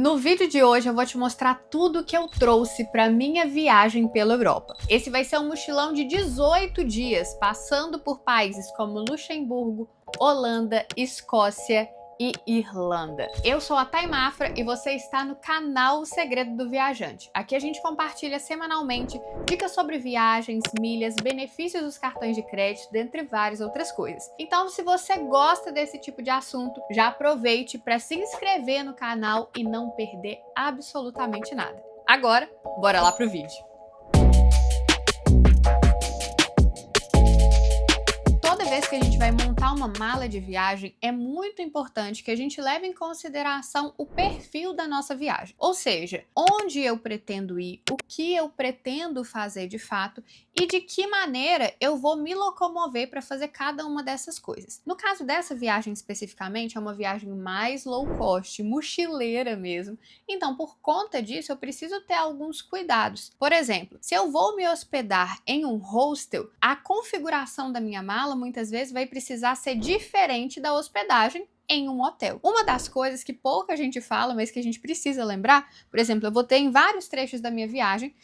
No vídeo de hoje eu vou te mostrar tudo que eu trouxe para minha viagem pela Europa. Esse vai ser um mochilão de 18 dias, passando por países como Luxemburgo, Holanda, Escócia e Irlanda. Eu sou a Thay Mafra e você está no canal O Segredo do Viajante. Aqui a gente compartilha semanalmente dicas sobre viagens, milhas, benefícios dos cartões de crédito, dentre várias outras coisas. Então, se você gosta desse tipo de assunto, já aproveite para se inscrever no canal e não perder absolutamente nada. Agora, bora lá pro vídeo. Toda vez que a gente vai montar uma mala de viagem, é muito importante que a gente leve em consideração o perfil da nossa viagem. Ou seja, onde eu pretendo ir, o que eu pretendo fazer de fato e de que maneira eu vou me locomover para fazer cada uma dessas coisas. No caso dessa viagem especificamente, é uma viagem mais low cost, mochileira mesmo. Então, por conta disso, eu preciso ter alguns cuidados. Por exemplo, se eu vou me hospedar em um hostel, a configuração da minha mala muitas vezes vai precisar ser diferente da hospedagem em um hotel. Uma das coisas que pouca gente fala, mas que a gente precisa lembrar, por exemplo, eu vou ter em vários trechos da minha viagem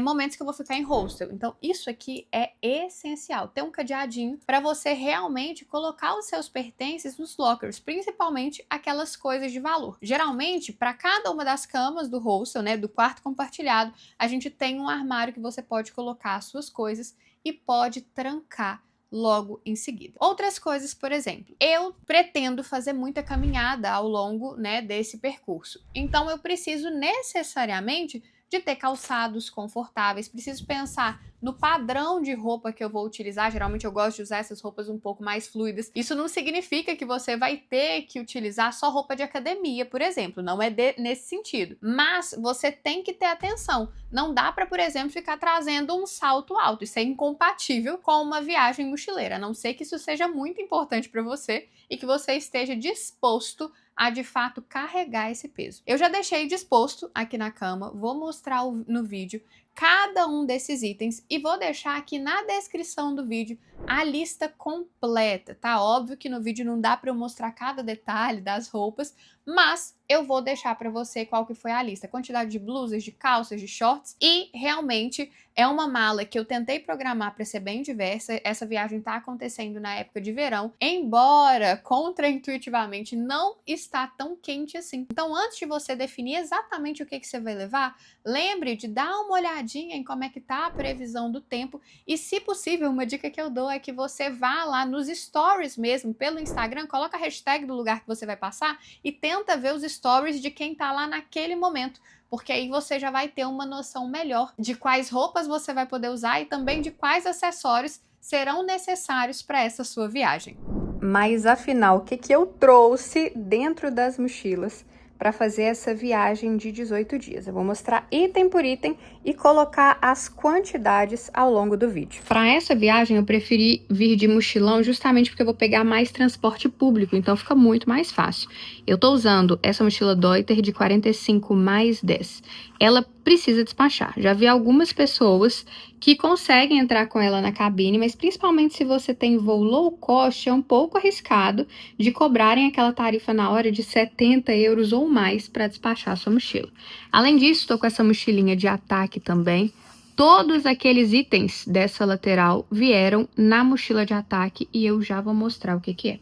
momentos que eu vou ficar em hostel. Então, isso aqui é essencial. Ter um cadeadinho para você realmente colocar os seus pertences nos lockers, principalmente aquelas coisas de valor. Geralmente, para cada uma das camas do hostel, né, do quarto compartilhado, a gente tem um armário que você pode colocar as suas coisas e pode trancar logo em seguida. Outras coisas, por exemplo, eu pretendo fazer muita caminhada ao longo, desse percurso. Então eu preciso necessariamente de ter calçados confortáveis, preciso pensar no padrão de roupa que eu vou utilizar. Geralmente eu gosto de usar essas roupas um pouco mais fluidas. Isso não significa que você vai ter que utilizar só roupa de academia, por exemplo. Não é nesse sentido. Mas você tem que ter atenção. Não dá para, por exemplo, ficar trazendo um salto alto. Isso é incompatível com uma viagem mochileira. A não ser que isso seja muito importante para você e que você esteja disposto a de fato carregar esse peso. Eu já deixei disposto aqui na cama, vou mostrar no vídeo cada um desses itens e vou deixar aqui na descrição do vídeo a lista completa, tá? Óbvio que no vídeo não dá para eu mostrar cada detalhe das roupas, mas eu vou deixar para você qual que foi a lista, quantidade de blusas, de calças, de shorts, e realmente é uma mala que eu tentei programar para ser bem diversa. Essa viagem está acontecendo na época de verão, embora contraintuitivamente não está tão quente assim. Então, antes de você definir exatamente o que você vai levar, lembre de dar uma olhadinha em como é que tá a previsão do tempo e, se possível, uma dica que eu dou é que você vá lá nos stories mesmo, pelo Instagram, coloca a hashtag do lugar que você vai passar e tenta ver os stories de quem tá lá naquele momento, porque aí você já vai ter uma noção melhor de quais roupas você vai poder usar e também de quais acessórios serão necessários para essa sua viagem. Mas afinal, o que eu trouxe dentro das mochilas para fazer essa viagem de 18 dias? Eu vou mostrar item por item e colocar as quantidades ao longo do vídeo. Para essa viagem eu preferi vir de mochilão justamente porque eu vou pegar mais transporte público, então fica muito mais fácil. Eu tô usando essa mochila Deuter de 45 mais 10. Ela precisa despachar. Já vi algumas pessoas que conseguem entrar com ela na cabine, mas principalmente se você tem voo low cost, é um pouco arriscado de cobrarem aquela tarifa na hora de 70 euros ou mais para despachar a sua mochila. Além disso, estou com essa mochilinha de ataque também. Todos aqueles itens dessa lateral vieram na mochila de ataque e eu já vou mostrar o que é.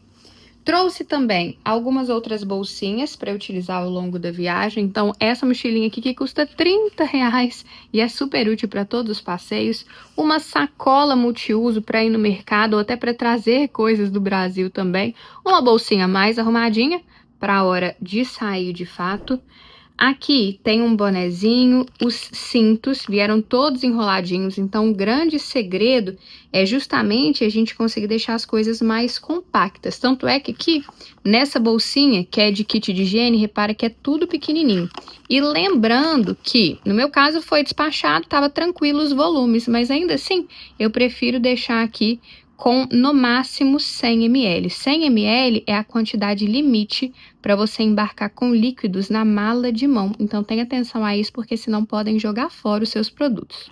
Trouxe também algumas outras bolsinhas para utilizar ao longo da viagem. Então, essa mochilinha aqui que custa R$30 e é super útil para todos os passeios. Uma sacola multiuso para ir no mercado ou até para trazer coisas do Brasil também. Uma bolsinha mais arrumadinha para a hora de sair de fato. Aqui tem um bonezinho, os cintos vieram todos enroladinhos, então o grande segredo é justamente a gente conseguir deixar as coisas mais compactas. Tanto é que aqui, nessa bolsinha, que é de kit de higiene, repara que é tudo pequenininho. E lembrando que, no meu caso, foi despachado, estava tranquilo os volumes, mas ainda assim, eu prefiro deixar aqui com no máximo 100 ml. 100 ml é a quantidade limite para você embarcar com líquidos na mala de mão. Então tenha atenção a isso, porque senão podem jogar fora os seus produtos.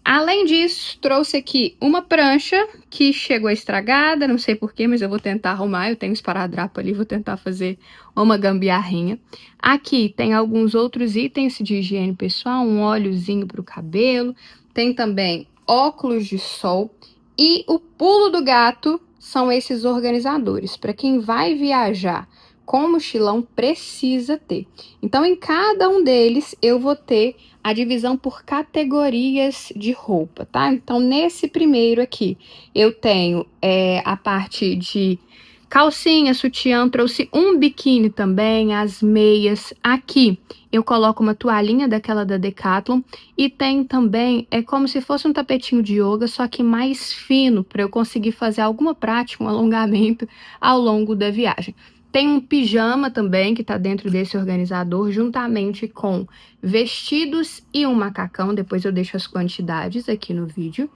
Além disso, trouxe aqui uma prancha que chegou estragada, não sei porquê, mas eu vou tentar arrumar. Eu tenho esparadrapo ali, vou tentar fazer uma gambiarrinha. Aqui tem alguns outros itens de higiene pessoal, um óleozinho para o cabelo. Tem também óculos de sol. E o pulo do gato são esses organizadores. Para quem vai viajar com mochilão, precisa ter. Então, em cada um deles, eu vou ter a divisão por categorias de roupa, tá? Então, nesse primeiro aqui, eu tenho a parte de calcinha, sutiã, trouxe um biquíni também, as meias. Aqui, eu coloco uma toalhinha daquela da Decathlon e tem também, como se fosse um tapetinho de yoga, só que mais fino, para eu conseguir fazer alguma prática, um alongamento ao longo da viagem. Tem um pijama também, que está dentro desse organizador, juntamente com vestidos e um macacão. Depois eu deixo as quantidades aqui no vídeo.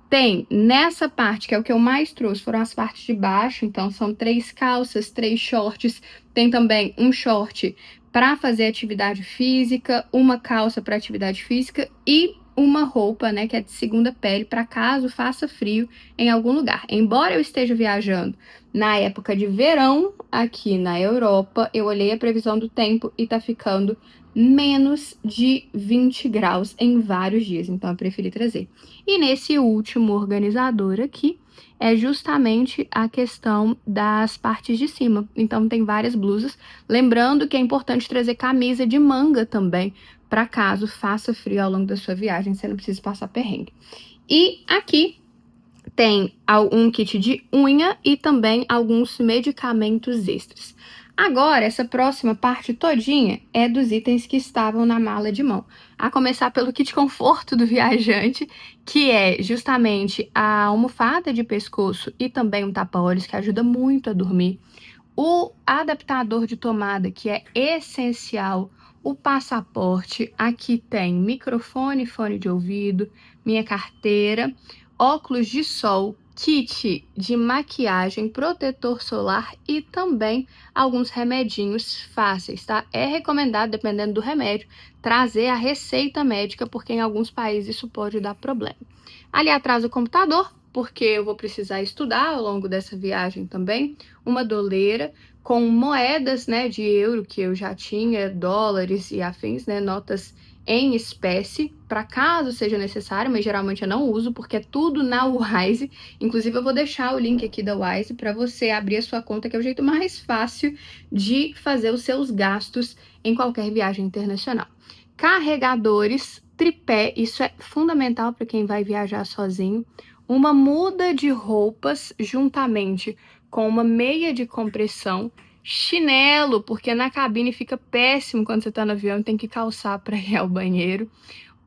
Tem nessa parte, que é o que eu mais trouxe, foram as partes de baixo. Então, são 3 calças, 3 shorts. Tem também um short para fazer atividade física, uma calça para atividade física e uma roupa, né, que é de segunda pele, para caso faça frio em algum lugar. Embora eu esteja viajando na época de verão aqui na Europa, eu olhei a previsão do tempo e tá ficando menos de 20 graus em vários dias, então eu preferi trazer. E nesse último organizador aqui, é justamente a questão das partes de cima. Então tem várias blusas, lembrando que é importante trazer camisa de manga também, para caso faça frio ao longo da sua viagem, você não precisa passar perrengue. E aqui tem um kit de unha e também alguns medicamentos extras. Agora, essa próxima parte todinha é dos itens que estavam na mala de mão. A começar pelo kit conforto do viajante, que é justamente a almofada de pescoço e também um tapa-olhos, que ajuda muito a dormir. O adaptador de tomada, que é essencial. O passaporte, aqui tem microfone, fone de ouvido, minha carteira, óculos de sol, kit de maquiagem, protetor solar e também alguns remedinhos fáceis, tá? É recomendado, dependendo do remédio, trazer a receita médica, porque em alguns países isso pode dar problema. Ali atrás o computador, porque eu vou precisar estudar ao longo dessa viagem também, uma doleira com moedas, né, de euro que eu já tinha, dólares e afins, né, notas em espécie, para caso seja necessário, mas geralmente eu não uso, porque é tudo na Wise. Inclusive, eu vou deixar o link aqui da Wise para você abrir a sua conta, que é o jeito mais fácil de fazer os seus gastos em qualquer viagem internacional. Carregadores, tripé, isso é fundamental para quem vai viajar sozinho. Uma muda de roupas juntamente com uma meia de compressão, chinelo, porque na cabine fica péssimo quando você está no avião e tem que calçar para ir ao banheiro.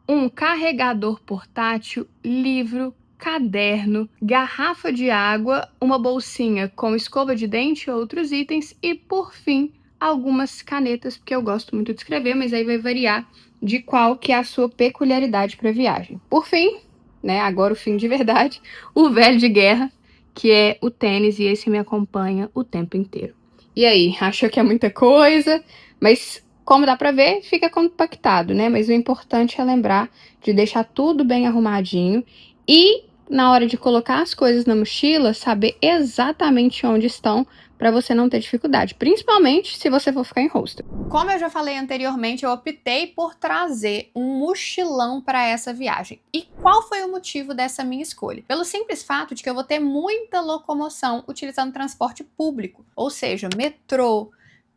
Um carregador portátil, livro, caderno, garrafa de água, uma bolsinha com escova de dente e outros itens. E, por fim, algumas canetas, porque eu gosto muito de escrever, mas aí vai variar de qual que é a sua peculiaridade para a viagem. Por fim, né, agora o fim de verdade, o velho de guerra, que é o tênis, e esse me acompanha o tempo inteiro. E aí, achou que é muita coisa? Mas, como dá pra ver, fica compactado, né? Mas o importante é lembrar de deixar tudo bem arrumadinho e, na hora de colocar as coisas na mochila, saber exatamente onde estão, para você não ter dificuldade, principalmente se você for ficar em hostel. Como eu já falei anteriormente, eu optei por trazer um mochilão para essa viagem. E qual foi o motivo dessa minha escolha? Pelo simples fato de que eu vou ter muita locomoção utilizando transporte público, ou seja, metrô,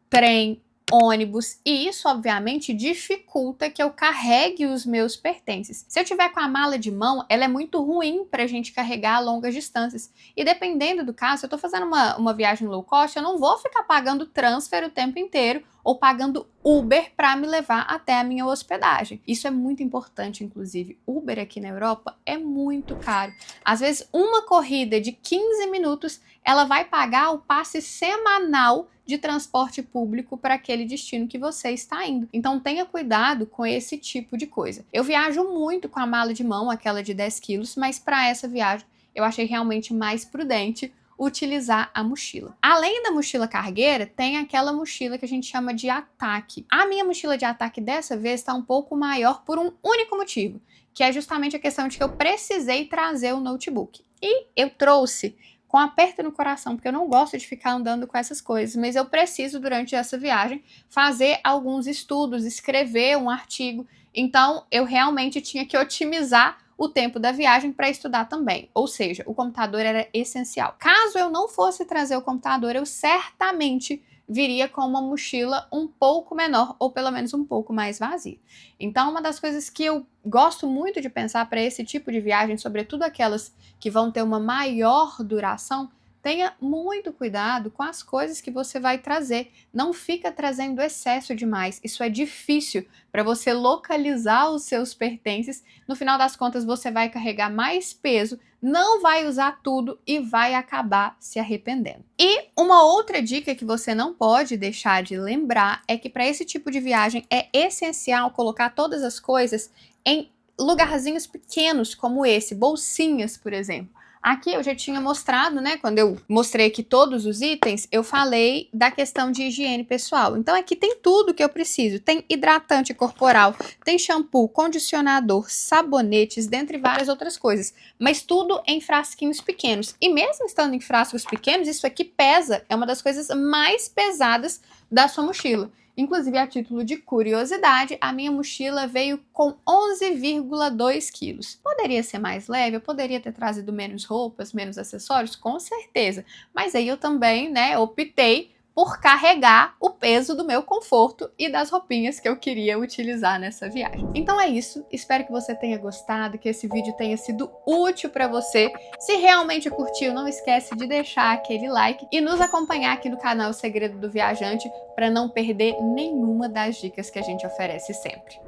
trem, ônibus, e isso obviamente dificulta que eu carregue os meus pertences. Se eu tiver com a mala de mão, ela é muito ruim para a gente carregar a longas distâncias. E dependendo do caso, se eu estou fazendo uma viagem low cost, eu não vou ficar pagando transfer o tempo inteiro ou pagando Uber para me levar até a minha hospedagem. Isso é muito importante, inclusive. Uber aqui na Europa é muito caro. Às vezes, uma corrida de 15 minutos, ela vai pagar o passe semanal de transporte público para aquele destino que você está indo. Então tenha cuidado com esse tipo de coisa. Eu viajo muito com a mala de mão, aquela de 10 quilos, mas para essa viagem eu achei realmente mais prudente utilizar a mochila. Além da mochila cargueira, tem aquela mochila que a gente chama de ataque. A minha mochila de ataque dessa vez está um pouco maior por um único motivo, que é justamente a questão de que eu precisei trazer o notebook. E eu trouxe com aperto no coração, porque eu não gosto de ficar andando com essas coisas, mas eu preciso, durante essa viagem, fazer alguns estudos, escrever um artigo. Então, eu realmente tinha que otimizar o tempo da viagem para estudar também. Ou seja, o computador era essencial. Caso eu não fosse trazer o computador, eu certamente viria com uma mochila um pouco menor, ou pelo menos um pouco mais vazia. Então, uma das coisas que eu gosto muito de pensar para esse tipo de viagem, sobretudo aquelas que vão ter uma maior duração, tenha muito cuidado com as coisas que você vai trazer. Não fica trazendo excesso demais. Isso é difícil para você localizar os seus pertences. No final das contas, você vai carregar mais peso, não vai usar tudo e vai acabar se arrependendo. E uma outra dica que você não pode deixar de lembrar é que para esse tipo de viagem é essencial colocar todas as coisas em lugarzinhos pequenos como esse, bolsinhas, por exemplo. Aqui eu já tinha mostrado, né, quando eu mostrei aqui todos os itens, eu falei da questão de higiene pessoal. Então aqui tem tudo que eu preciso. Tem hidratante corporal, tem shampoo, condicionador, sabonetes, dentre várias outras coisas. Mas tudo em frasquinhos pequenos. E mesmo estando em frascos pequenos, isso aqui pesa, é uma das coisas mais pesadas da sua mochila. Inclusive, a título de curiosidade, a minha mochila veio com 11,2 quilos. Poderia ser mais leve, eu poderia ter trazido menos roupas, menos acessórios, com certeza. Mas aí eu também, né, optei por carregar o peso do meu conforto e das roupinhas que eu queria utilizar nessa viagem. Então é isso, espero que você tenha gostado, que esse vídeo tenha sido útil para você. Se realmente curtiu, não esquece de deixar aquele like e nos acompanhar aqui no canal Segredo do Viajante para não perder nenhuma das dicas que a gente oferece sempre.